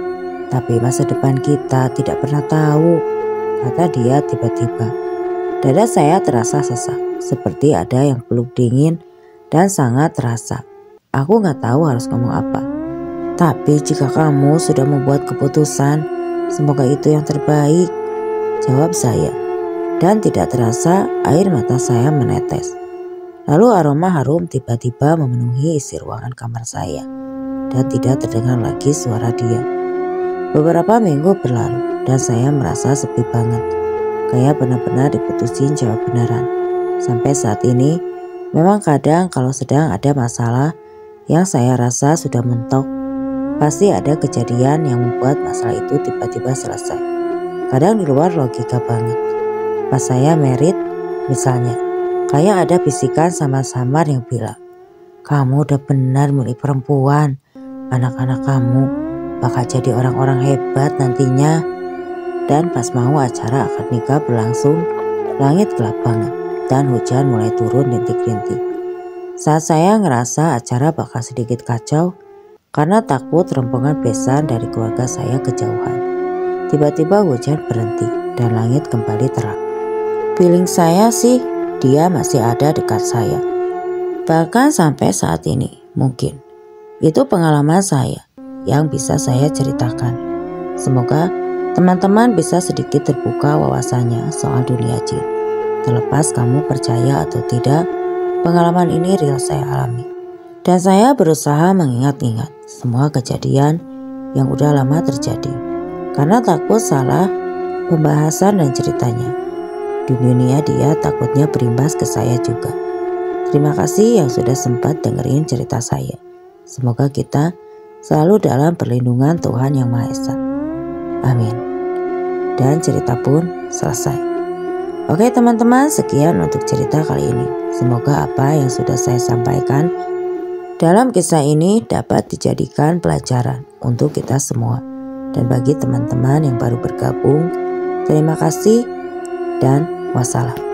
Tapi masa depan kita tidak pernah tahu, kata dia tiba-tiba. Dada saya terasa sesak, seperti ada yang peluk dingin dan sangat terasa. Aku gak tahu harus ngomong apa. Tapi jika kamu sudah membuat keputusan, semoga itu yang terbaik, jawab saya. Dan tidak terasa air mata saya menetes. Lalu aroma harum tiba-tiba memenuhi isi ruangan kamar saya. Dan tidak terdengar lagi suara dia. Beberapa minggu berlalu dan saya merasa sepi banget. Kayak benar-benar diputusin cewek beneran. Sampai saat ini, memang kadang kalau sedang ada masalah yang saya rasa sudah mentok, pasti ada kejadian yang membuat masalah itu tiba-tiba selesai. Kadang di luar logika banget. Pas saya merit, misalnya, kayak ada bisikan samar-samar yang bilang, kamu udah benar milik perempuan, anak-anak kamu bakal jadi orang-orang hebat nantinya. Dan pas mau acara akad nikah berlangsung, langit gelap banget dan hujan mulai turun rintik-rintik. Saat saya ngerasa acara bakal sedikit kacau karena takut rombongan besan dari keluarga saya kejauhan. Tiba-tiba hujan berhenti dan langit kembali terang. Feeling saya sih dia masih ada dekat saya. Bahkan sampai saat ini mungkin. Itu pengalaman saya yang bisa saya ceritakan. Semoga teman-teman bisa sedikit terbuka wawasannya soal dunia jin. Terlepas kamu percaya atau tidak, pengalaman ini real saya alami. Dan saya berusaha mengingat-ingat semua kejadian yang udah lama terjadi. Karena takut salah pembahasan dan ceritanya. Di dunia dia takutnya berimbas ke saya juga. Terima kasih yang sudah sempat dengerin cerita saya. Semoga kita selalu dalam perlindungan Tuhan Yang Maha Esa. Amin. Dan cerita pun selesai. Oke teman-teman, sekian untuk cerita kali ini. Semoga apa yang sudah saya sampaikan dalam kisah ini dapat dijadikan pelajaran untuk kita semua. Dan bagi teman-teman yang baru bergabung, terima kasih dan wassalam.